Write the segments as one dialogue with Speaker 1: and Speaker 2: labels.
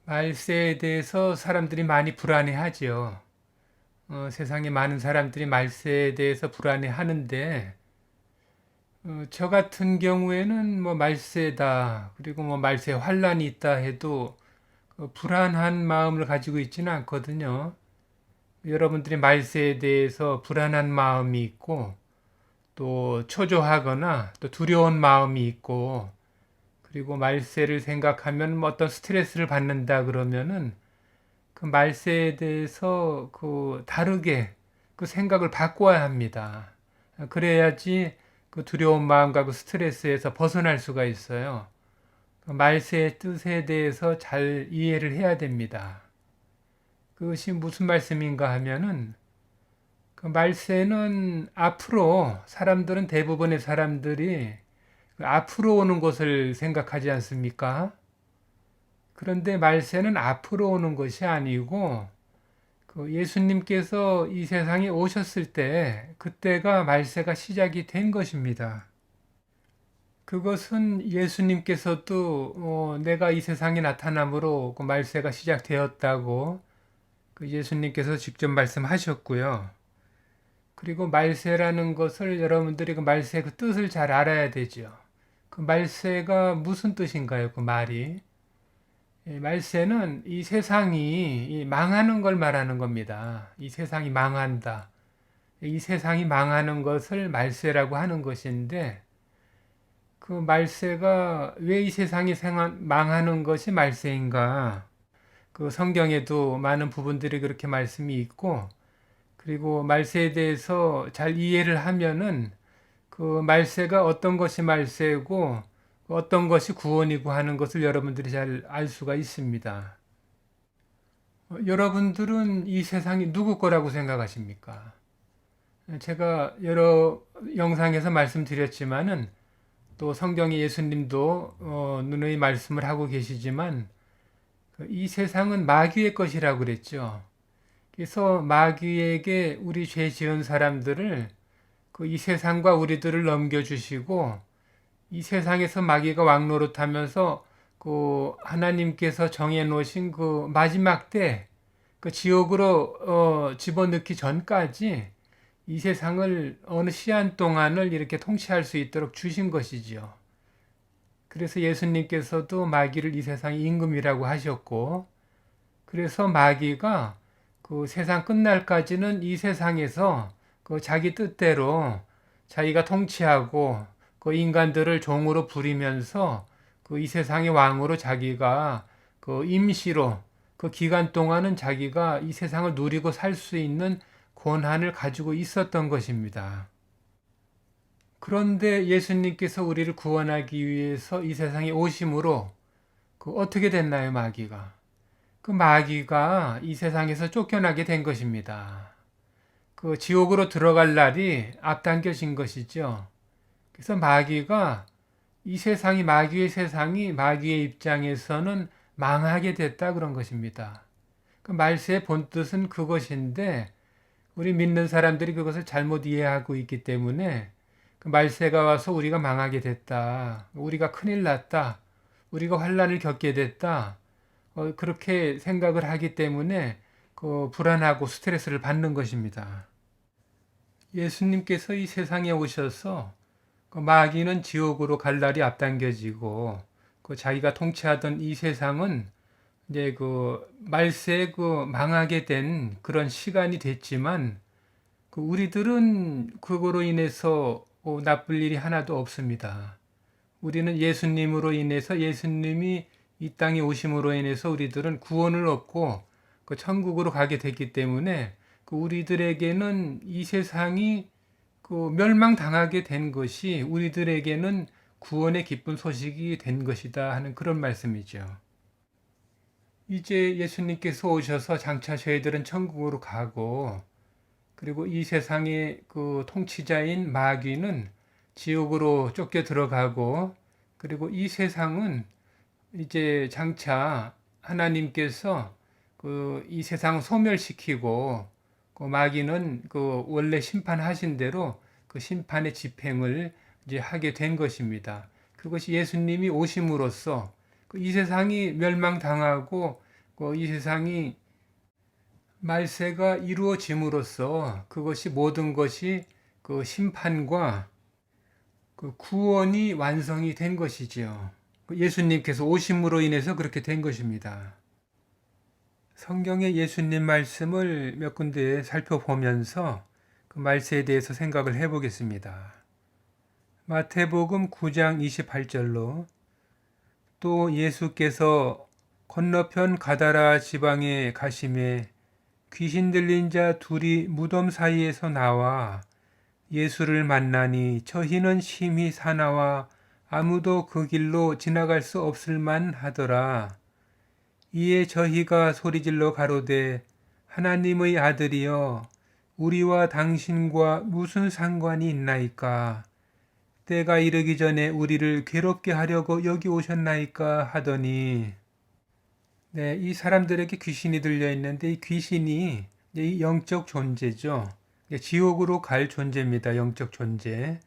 Speaker 1: 말세에 대해서 사람들이 많이 불안해하지요. 세상에 많은 사람들이 말세에 대해서 불안해하는데, 저 같은 경우에는 뭐 말세다, 그리고 뭐 말세 환란이 있다 해도 불안한 마음을 가지고 있지는 않거든요. 여러분들이 말세에 대해서 불안한 마음이 있고, 또 초조하거나 또 두려운 마음이 있고, 그리고 말세를 생각하면 뭐 어떤 스트레스를 받는다 그러면은 그 말세에 대해서 다르게 그 생각을 바꿔야 합니다. 그래야지 그 두려운 마음과 그 스트레스에서 벗어날 수가 있어요. 그 말세의 뜻에 대해서 잘 이해를 해야 됩니다. 그것이 무슨 말씀인가 하면은 그 말세는 앞으로 사람들은 대부분의 사람들이 그 앞으로 오는 것을 생각하지 않습니까? 그런데 말세는 앞으로 오는 것이 아니고 그 예수님께서 이 세상에 오셨을 때 그때가 말세가 시작이 된 것입니다. 그것은 예수님께서도 내가 이 세상에 나타남으로 그 말세가 시작되었다고 그 예수님께서 직접 말씀하셨고요. 그리고 말세라는 것을 여러분들이 그 말세 그 뜻을 잘 알아야 되죠. 그 말세가 무슨 뜻인가요? 그 말이. 말세는 이 세상이 망하는 걸 말하는 겁니다. 이 세상이 망한다. 이 세상이 망하는 것을 말세라고 하는 것인데, 그 말세가 왜 이 세상이 망하는 것이 말세인가? 그 성경에도 많은 부분들이 그렇게 말씀이 있고, 그리고 말세에 대해서 잘 이해를 하면은 그 말세가 어떤 것이 말세고 어떤 것이 구원이고 하는 것을 여러분들이 잘 알 수가 있습니다. 여러분들은 이 세상이 누구 거라고 생각하십니까? 제가 여러 영상에서 말씀드렸지만은 또 성경의 예수님도 누누이 말씀을 하고 계시지만 이 세상은 마귀의 것이라고 그랬죠. 그래서 마귀에게 우리 죄 지은 사람들을 이 세상과 우리들을 넘겨주시고 이 세상에서 마귀가 왕노릇하면서 하나님께서 정해 놓으신 그 마지막 때 그 지옥으로 집어넣기 전까지 이 세상을 어느 시한 동안을 이렇게 통치할 수 있도록 주신 것이지요. 그래서 예수님께서도 마귀를 이 세상의 임금이라고 하셨고, 그래서 마귀가 그 세상 끝날까지는 이 세상에서 그 자기 뜻대로 자기가 통치하고 그 인간들을 종으로 부리면서 그 이 세상의 왕으로 자기가 그 임시로 그 기간 동안은 자기가 이 세상을 누리고 살 수 있는 권한을 가지고 있었던 것입니다. 그런데 예수님께서 우리를 구원하기 위해서 이 세상에 오심으로 어떻게 됐나요, 마귀가? 그 마귀가 이 세상에서 쫓겨나게 된 것입니다. 그 지옥으로 들어갈 날이 앞당겨진 것이죠. 그래서 마귀가 마귀의 세상이 마귀의 입장에서는 망하게 됐다 그런 것입니다. 그 말세의 본뜻은 그것인데 우리 믿는 사람들이 그것을 잘못 이해하고 있기 때문에 그 말세가 와서 우리가 망하게 됐다. 우리가 큰일 났다. 우리가 환란을 겪게 됐다. 그렇게 생각을 하기 때문에 그 불안하고 스트레스를 받는 것입니다. 예수님께서 이 세상에 오셔서 그 마귀는 지옥으로 갈 날이 앞당겨지고 그 자기가 통치하던 이 세상은 이제 그 말세에 그 망하게 된 그런 시간이 됐지만 그 우리들은 그거로 인해서 나쁠 일이 하나도 없습니다. 우리는 예수님으로 인해서 예수님이 이 땅에 오심으로 인해서 우리들은 구원을 얻고 그 천국으로 가게 됐기 때문에 그 우리들에게는 이 세상이 그 멸망당하게 된 것이 우리들에게는 구원의 기쁜 소식이 된 것이다 하는 그런 말씀이죠. 이제 예수님께서 오셔서 장차 저희들은 천국으로 가고 그리고 이 세상의 그 통치자인 마귀는 지옥으로 쫓겨 들어가고 그리고 이 세상은 이제 장차 하나님께서 이 세상을 소멸시키고 그 마귀는 그 원래 심판하신 대로 그 심판의 집행을 이제 하게 된 것입니다. 그것이 예수님이 오심으로써 이 세상이 멸망당하고 이 세상이 말세가 이루어짐으로써 그것이 모든 것이 그 심판과 그 구원이 완성이 된 것이지요. 예수님께서 오심으로 인해서 그렇게 된 것입니다. 성경의 예수님 말씀을 몇 군데 살펴보면서 그 말세에 대해서 생각을 해보겠습니다. 마태복음 9장 28절로 또 예수께서 건너편 가다라 지방에 가심에 귀신 들린 자 둘이 무덤 사이에서 나와 예수를 만나니 저희는 심히 사나와 아무도 그 길로 지나갈 수 없을 만하더라. 이에 저희가 소리질러 가로되 하나님의 아들이여 우리와 당신과 무슨 상관이 있나이까? 때가 이르기 전에 우리를 괴롭게 하려고 여기 오셨나이까 하더니 네, 이 사람들에게 귀신이 들려 있는데 이 귀신이 이 영적 존재죠. 지옥으로 갈 존재입니다. 영적 존재.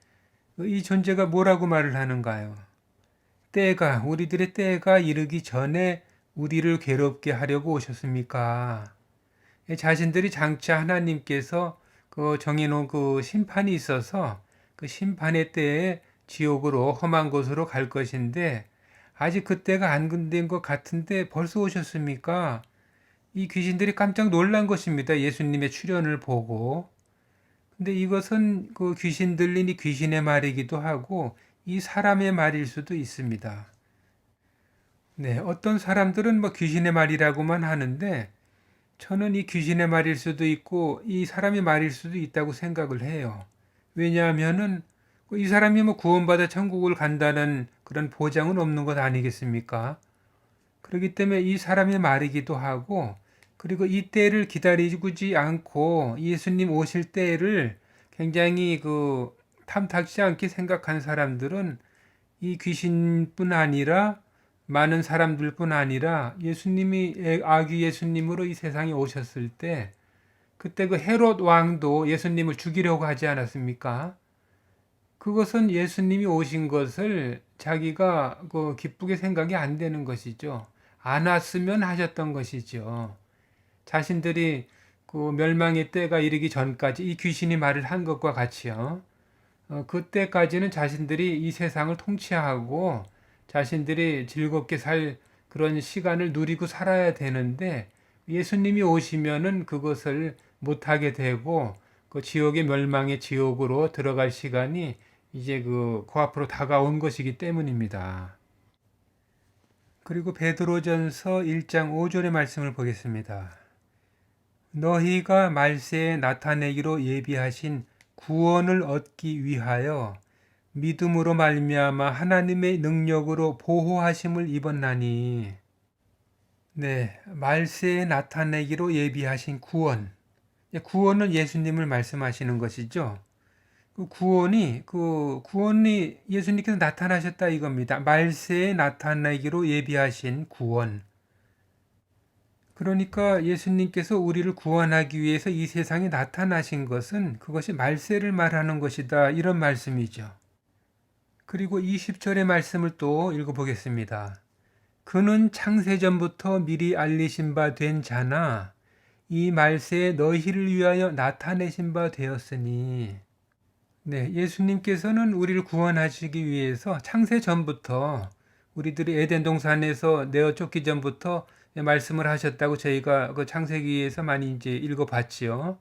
Speaker 1: 이 존재가 뭐라고 말을 하는가요? 우리들의 때가 이르기 전에 우리를 괴롭게 하려고 오셨습니까? 자신들이 장차 하나님께서 그 정해놓은 그 심판이 있어서 그 심판의 때에 지옥으로 험한 곳으로 갈 것인데 아직 그때가 안 된 것 같은데 벌써 오셨습니까? 이 귀신들이 깜짝 놀란 것입니다. 예수님의 출현을 보고. 근데 이것은 그 귀신 들린 이 귀신의 말이기도 하고 이 사람의 말일 수도 있습니다. 네, 어떤 사람들은 뭐 귀신의 말이라고만 하는데 저는 이 귀신의 말일 수도 있고 이 사람의 말일 수도 있다고 생각을 해요. 왜냐하면은 이 사람이 뭐 구원받아 천국을 간다는 그런 보장은 없는 것 아니겠습니까? 그렇기 때문에 이 사람의 말이기도 하고 그리고 이 때를 기다리지 않고 예수님 오실 때를 굉장히 그 탐탁지 않게 생각한 사람들은 이 귀신뿐 아니라 많은 사람들뿐 아니라 예수님이 아기 예수님으로 이 세상에 오셨을 때 그때 그 헤롯 왕도 예수님을 죽이려고 하지 않았습니까? 그것은 예수님이 오신 것을 자기가 그 기쁘게 생각이 안 되는 것이죠. 안 왔으면 하셨던 것이죠. 자신들이 그 멸망의 때가 이르기 전까지 이 귀신이 말을 한 것과 같이요. 그때까지는 자신들이 이 세상을 통치하고 자신들이 즐겁게 살 그런 시간을 누리고 살아야 되는데 예수님이 오시면은 그것을 못하게 되고 그 지옥의 멸망의 지옥으로 들어갈 시간이 이제 그 코앞으로 다가온 것이기 때문입니다. 그리고 베드로전서 1장 5절의 말씀을 보겠습니다. 너희가 말세에 나타내기로 예비하신 구원을 얻기 위하여 믿음으로 말미암아 하나님의 능력으로 보호하심을 입었나니. 네, 말세에 나타내기로 예비하신 구원. 구원은 예수님을 말씀하시는 것이죠. 그 구원이 예수님께서 나타나셨다 이겁니다. 말세에 나타내기로 예비하신 구원. 그러니까 예수님께서 우리를 구원하기 위해서 이 세상에 나타나신 것은 그것이 말세를 말하는 것이다. 이런 말씀이죠. 그리고 20절의 말씀을 또 읽어보겠습니다. 그는 창세전부터 미리 알리신 바 된 자나 이 말세에 너희를 위하여 나타내신 바 되었으니. 네, 예수님께서는 우리를 구원하시기 위해서 창세전부터 우리들이 에덴 동산에서 내어 쫓기 전부터 말씀을 하셨다고 저희가 그 창세기에서 많이 이제 읽어봤지요.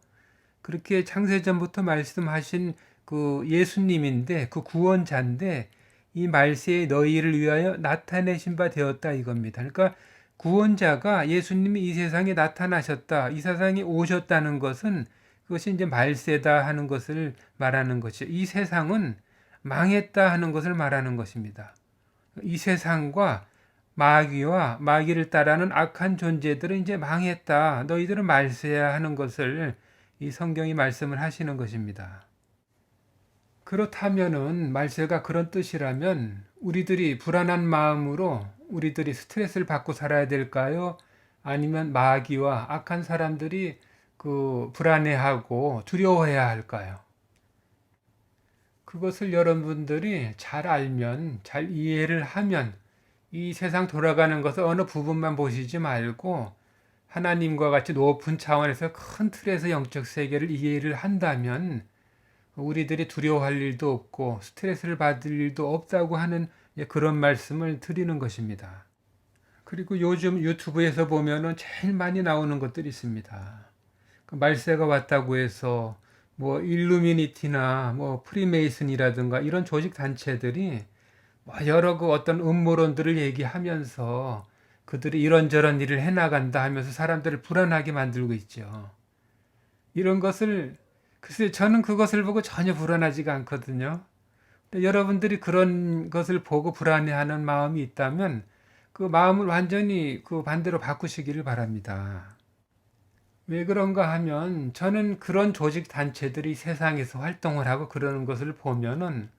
Speaker 1: 그렇게 창세전부터 말씀하신 그 예수님인데 그 구원자인데 이 말세에 너희를 위하여 나타내신 바 되었다 이겁니다. 그러니까 구원자가 예수님이 이 세상에 나타나셨다, 이 세상에 오셨다는 것은 그것이 이제 말세다 하는 것을 말하는 것이죠. 이 세상은 망했다 하는 것을 말하는 것입니다. 이 세상과 마귀와 마귀를 따르는 악한 존재들은 이제 망했다. 너희들은 말세야 하는 것을 이 성경이 말씀을 하시는 것입니다. 그렇다면은 말세가 그런 뜻이라면 우리들이 불안한 마음으로 우리들이 스트레스를 받고 살아야 될까요? 아니면 마귀와 악한 사람들이 그 불안해하고 두려워해야 할까요? 그것을 여러분들이 잘 알면, 잘 이해를 하면 이 세상 돌아가는 것을 어느 부분만 보시지 말고 하나님과 같이 높은 차원에서 큰 틀에서 영적 세계를 이해를 한다면 우리들이 두려워할 일도 없고 스트레스를 받을 일도 없다고 하는 그런 말씀을 드리는 것입니다. 그리고 요즘 유튜브에서 보면은 제일 많이 나오는 것들이 있습니다. 그 말세가 왔다고 해서 뭐 일루미니티나 뭐 프리메이슨이라든가 이런 조직 단체들이 뭐 여러 그 어떤 음모론들을 얘기하면서 그들이 이런저런 일을 해나간다 하면서 사람들을 불안하게 만들고 있죠. 이런 것을 글쎄 저는 그것을 보고 전혀 불안하지가 않거든요. 근데 여러분들이 그런 것을 보고 불안해하는 마음이 있다면 그 마음을 완전히 그 반대로 바꾸시기를 바랍니다. 왜 그런가 하면 저는 그런 조직 단체들이 세상에서 활동을 하고 그러는 것을 보면은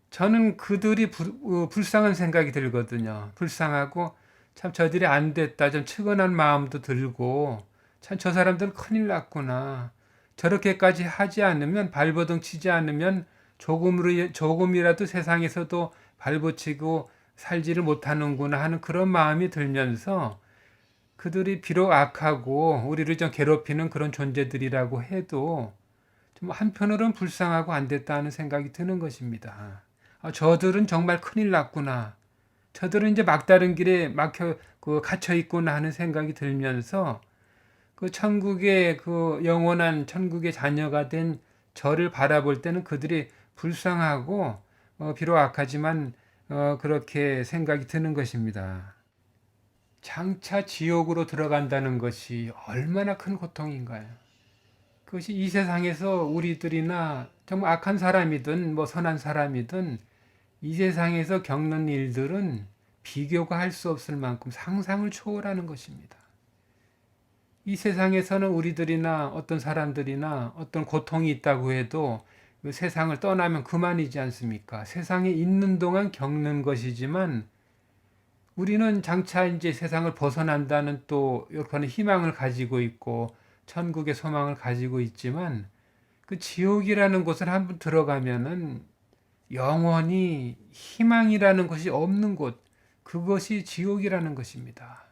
Speaker 1: 저는 그들이 불쌍한 생각이 들거든요. 불쌍하고 참 저들이 안 됐다 좀 측은한 마음도 들고 참 저 사람들은 큰일 났구나. 저렇게까지 하지 않으면 발버둥 치지 않으면 조금이라도 세상에서도 발버치고 살지를 못하는구나 하는 그런 마음이 들면서 그들이 비록 악하고 우리를 좀 괴롭히는 그런 존재들이라고 해도 좀 한편으로는 불쌍하고 안 됐다는 생각이 드는 것입니다. 저들은 정말 큰일 났구나. 저들은 이제 막다른 길에 갇혀 있구나 하는 생각이 들면서 그 천국의 그 영원한 천국의 자녀가 된 저를 바라볼 때는 그들이 불쌍하고 비록 악하지만 그렇게 생각이 드는 것입니다. 장차 지옥으로 들어간다는 것이 얼마나 큰 고통인가요? 그것이 이 세상에서 우리들이나 정말 악한 사람이든 뭐 선한 사람이든 이 세상에서 겪는 일들은 비교가 할 수 없을 만큼 상상을 초월하는 것입니다. 이 세상에서는 우리들이나 어떤 사람들이나 어떤 고통이 있다고 해도 그 세상을 떠나면 그만이지 않습니까? 세상에 있는 동안 겪는 것이지만 우리는 장차 이제 세상을 벗어난다는 또 이렇게 희망을 가지고 있고 천국의 소망을 가지고 있지만 그 지옥이라는 곳을 한번 들어가면은 영원히 희망이라는 것이 없는 곳, 그것이 지옥이라는 것입니다.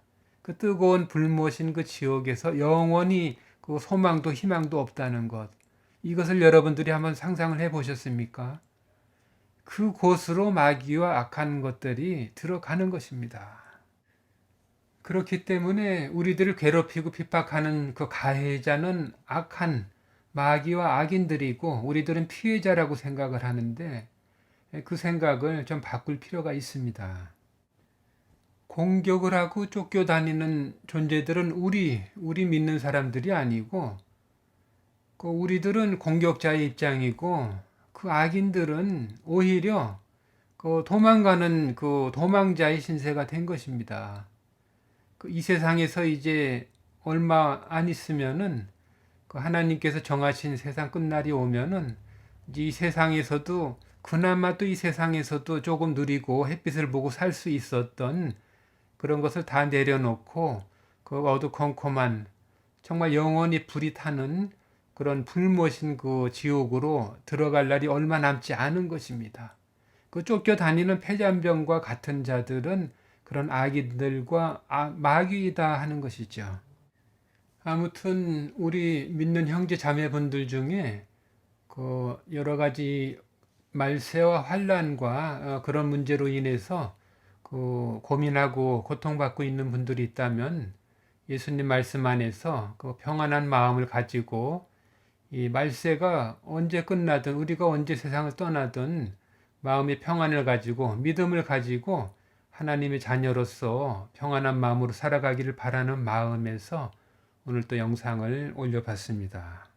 Speaker 1: 그 뜨거운 불못인 그 지옥에서 영원히 그 소망도 희망도 없다는 것. 이것을 여러분들이 한번 상상을 해 보셨습니까? 그곳으로 마귀와 악한 것들이 들어가는 것입니다. 그렇기 때문에 우리들을 괴롭히고 핍박하는 그 가해자는 악한 마귀와 악인들이고 우리들은 피해자라고 생각을 하는데 그 생각을 좀 바꿀 필요가 있습니다. 공격을 하고 쫓겨다니는 존재들은 우리 믿는 사람들이 아니고 그 우리들은 공격자의 입장이고 그 악인들은 오히려 그 도망가는 그 도망자의 신세가 된 것입니다. 이 세상에서 이제 얼마 안 있으면은 그 하나님께서 정하신 세상 끝날이 오면은 이제 이 세상에서도 그나마 또 이 세상에서도 조금 누리고 햇빛을 보고 살 수 있었던 그런 것을 다 내려놓고 그 어두컴컴한 정말 영원히 불이 타는 그런 불못인 그 지옥으로 들어갈 날이 얼마 남지 않은 것입니다. 그 쫓겨다니는 폐잔병과 같은 자들은 그런 악인들과 마귀이다 하는 것이죠. 아무튼 우리 믿는 형제 자매분들 중에 그 여러 가지 말세와 환란과 그런 문제로 인해서 그 고민하고 고통받고 있는 분들이 있다면 예수님 말씀 안에서 그 평안한 마음을 가지고 이 말세가 언제 끝나든 우리가 언제 세상을 떠나든 마음의 평안을 가지고 믿음을 가지고 하나님의 자녀로서 평안한 마음으로 살아가기를 바라는 마음에서 오늘 또 영상을 올려봤습니다.